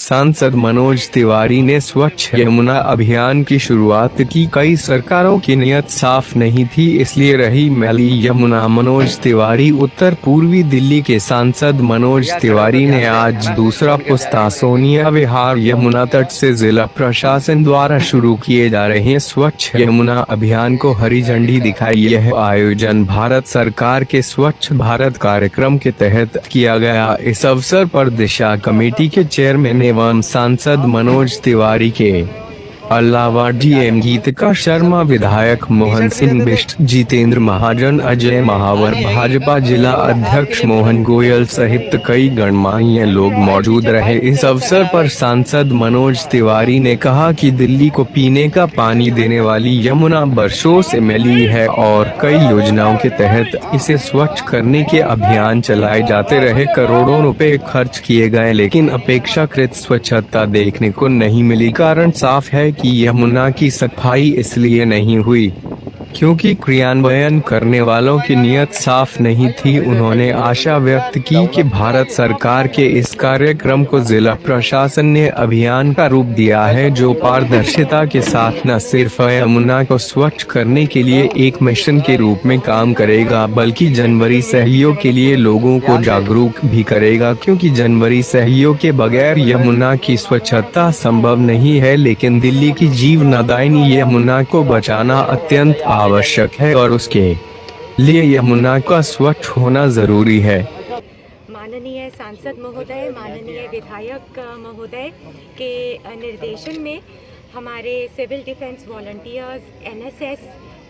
सांसद मनोज तिवारी ने स्वच्छ यमुना अभियान की शुरुआत की। कई सरकारों की नीयत साफ नहीं थी, इसलिए रही मैली यमुना। मनोज तिवारी। उत्तर पूर्वी दिल्ली के सांसद मनोज तिवारी ने आज दूसरा पुस्ता सोनिया विहार यमुना तट से जिला प्रशासन द्वारा शुरू किए जा रहे स्वच्छ यमुना अभियान को हरी झंडी दिखाई। यह आयोजन भारत सरकार के स्वच्छ भारत कार्यक्रम के तहत किया गया। इस अवसर पर दिशा कमेटी के चेयरमैन एवं सांसद मनोज तिवारी के अलावा डीएम गीतिका शर्मा, विधायक मोहन सिंह बिष्ट, जितेंद्र महाजन, अजय महावर, भाजपा जिला अध्यक्ष मोहन गोयल सहित कई गणमान्य लोग मौजूद रहे। इस अवसर पर सांसद मनोज तिवारी ने कहा कि दिल्ली को पीने का पानी देने वाली यमुना बरसों से मैली है और कई योजनाओं के तहत इसे स्वच्छ करने के अभियान चलाए जाते रहे। करोड़ों रुपए खर्च किए गए, लेकिन अपेक्षाकृत स्वच्छता देखने को नहीं मिली। कारण साफ है कि यमुना की सफाई इसलिए नहीं हुई क्योंकि क्रियान्वयन करने वालों की नीयत साफ नहीं थी। उन्होंने आशा व्यक्त की कि भारत सरकार के इस कार्यक्रम को जिला प्रशासन ने अभियान का रूप दिया है, जो पारदर्शिता के साथ न सिर्फ यमुना को स्वच्छ करने के लिए एक मिशन के रूप में काम करेगा, बल्कि जनवरी सहयोग के लिए लोगों को जागरूक भी करेगा। क्योंकि जनवरी सहयोग के बगैर यमुना की स्वच्छता संभव नहीं है, लेकिन दिल्ली की जीवनदायिनी यमुना को बचाना अत्यंत आवश्यक है और उसके लिए यमुना का स्वच्छ होना जरूरी है। माननीय सांसद महोदय, माननीय विधायक महोदय के निर्देशन में हमारे सिविल डिफेंस वॉलंटियर्स, एनएसएस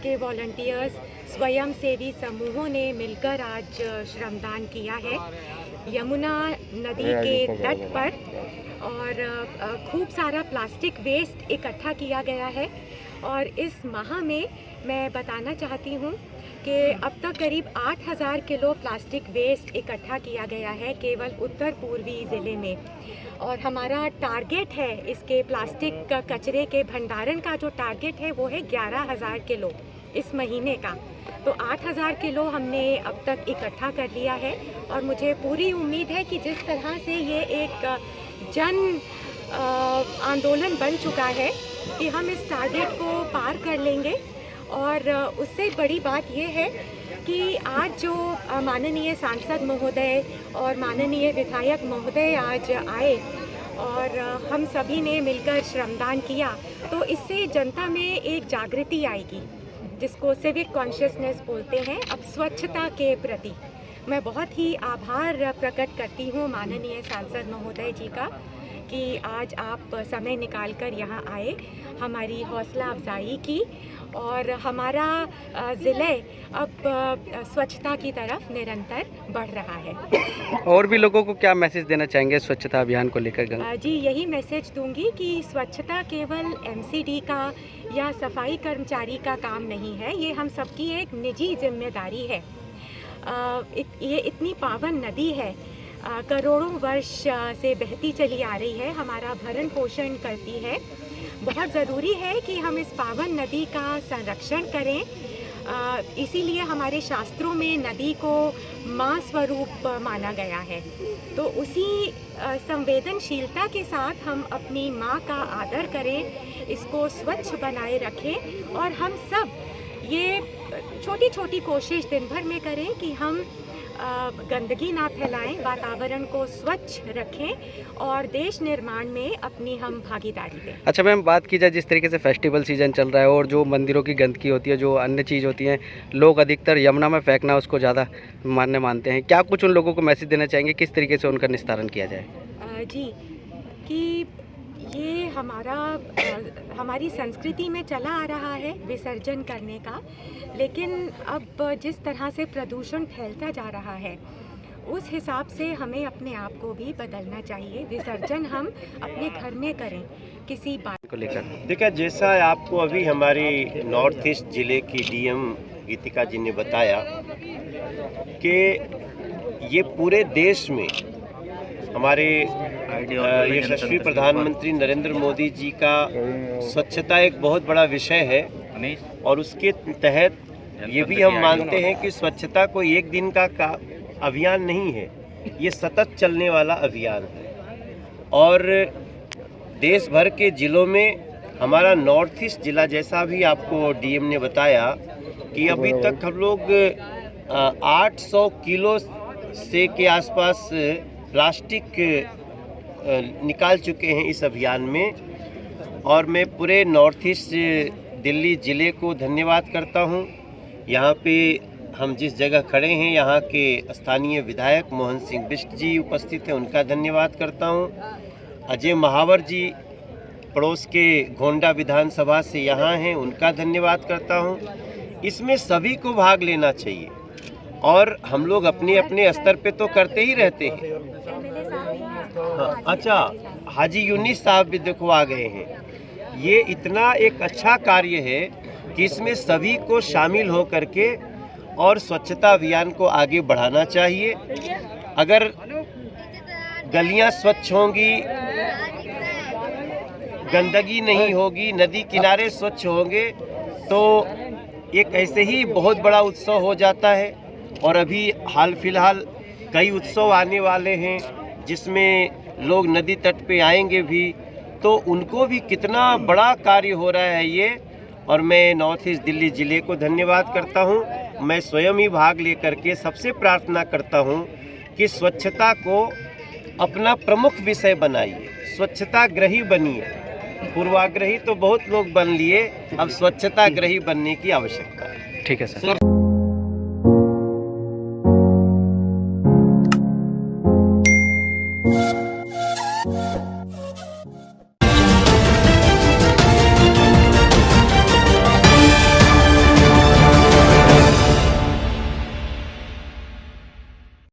के वॉलंटियर्स, स्वयं सेवी समूहों ने मिलकर आज श्रमदान किया है यमुना नदी के तट पर। और खूब सारा प्लास्टिक वेस्ट इकट्ठा किया गया है और इस माह में मैं बताना चाहती हूँ कि अब तक करीब 8000 किलो प्लास्टिक वेस्ट इकट्ठा किया गया है केवल उत्तर पूर्वी ज़िले में। और हमारा टारगेट है इसके प्लास्टिक कचरे के भंडारण का जो टारगेट है वो है 11000 किलो इस महीने का। तो 8000 किलो हमने अब तक इकट्ठा कर लिया है और मुझे पूरी उम्मीद है कि जिस तरह से ये एक जन आंदोलन बन चुका है कि हम इस टारगेट को पार कर लेंगे। और उससे बड़ी बात ये है कि आज जो माननीय सांसद महोदय और माननीय विधायक महोदय आज आए और हम सभी ने मिलकर श्रमदान किया, तो इससे जनता में एक जागृति आएगी जिसको सिविक कॉन्शियसनेस बोलते हैं। अब स्वच्छता के प्रति मैं बहुत ही आभार प्रकट करती हूँ माननीय सांसद महोदय जी का कि आज आप समय निकालकर यहाँ आए, हमारी हौसला अफजाई की और हमारा ज़िला अब स्वच्छता की तरफ निरंतर बढ़ रहा है। और भी लोगों को क्या मैसेज देना चाहेंगे स्वच्छता अभियान को लेकर? जी, यही मैसेज दूंगी कि स्वच्छता केवल एमसीडी का या सफाई कर्मचारी का काम नहीं है, ये हम सबकी एक निजी जिम्मेदारी है। ये इतनी पावन नदी है, करोड़ों वर्ष से बहती चली आ रही है, हमारा भरण पोषण करती है। बहुत ज़रूरी है कि हम इस पावन नदी का संरक्षण करें। इसीलिए हमारे शास्त्रों में नदी को माँ स्वरूप माना गया है। तो उसी संवेदनशीलता के साथ हम अपनी माँ का आदर करें, इसको स्वच्छ बनाए रखें और हम सब ये छोटी छोटी कोशिश दिन भर में करें कि हम गंदगी ना फैलाएं, वातावरण को स्वच्छ रखें और देश निर्माण में अपनी हम भागीदारी दें। अच्छा मैम, बात की जाए जिस तरीके से फेस्टिवल सीजन चल रहा है और जो मंदिरों की गंदगी होती है, जो अन्य चीज़ होती हैं, लोग अधिकतर यमुना में फेंकना उसको ज़्यादा मानते हैं। क्या कुछ उन लोगों को मैसेज देना चाहेंगे, किस तरीके से उनका निस्तारण किया जाए? जी, कि ये हमारी संस्कृति में चला आ रहा है विसर्जन करने का, लेकिन अब जिस तरह से प्रदूषण फैलता जा रहा है उस हिसाब से हमें अपने आप को भी बदलना चाहिए। विसर्जन हम अपने घर में करें किसी बात को लेकर। देखिए, जैसा आपको अभी हमारी नॉर्थ ईस्ट ज़िले की डीएम गीतिका जी ने बताया कि ये पूरे देश में हमारे यशस्वी प्रधानमंत्री नरेंद्र मोदी जी का स्वच्छता एक बहुत बड़ा विषय है और उसके तहत ये भी हम मानते हैं कि स्वच्छता कोई एक दिन का अभियान नहीं है, ये सतत चलने वाला अभियान है और देश भर के ज़िलों में हमारा नॉर्थ ईस्ट ज़िला, जैसा भी आपको डीएम ने बताया कि अभी तक हम लोग 800 किलो से के आसपास प्लास्टिक निकाल चुके हैं इस अभियान में। और मैं पूरे नॉर्थ ईस्ट दिल्ली ज़िले को धन्यवाद करता हूं। यहाँ पे हम जिस जगह खड़े हैं, यहाँ के स्थानीय विधायक मोहन सिंह बिष्ट जी उपस्थित हैं, उनका धन्यवाद करता हूं। अजय महावर जी पड़ोस के गोंडा विधानसभा से यहाँ हैं, उनका धन्यवाद करता हूं। इसमें सभी को भाग लेना चाहिए और हम लोग अपने अपने स्तर पे तो करते ही रहते हैं। हाँ, अच्छा, हाजी यूनिस साहब भी देखो आ गए हैं। ये इतना एक अच्छा कार्य है कि इसमें सभी को शामिल हो करके और स्वच्छता अभियान को आगे बढ़ाना चाहिए। अगर गलियां स्वच्छ होंगी, गंदगी नहीं होगी, नदी किनारे स्वच्छ होंगे तो एक ऐसे ही बहुत बड़ा उत्सव हो जाता है। और अभी हाल फिलहाल कई उत्सव आने वाले हैं जिसमें लोग नदी तट पे आएंगे भी, तो उनको भी कितना बड़ा कार्य हो रहा है ये। और मैं नॉर्थ ईस्ट दिल्ली ज़िले को धन्यवाद करता हूँ। मैं स्वयं ही भाग लेकर के सबसे प्रार्थना करता हूँ कि स्वच्छता को अपना प्रमुख विषय बनाइए, स्वच्छताग्रही बनिए। पूर्वाग्रही तो बहुत लोग बन लिए, अब स्वच्छताग्रही बनने की आवश्यकता है। ठीक है सर।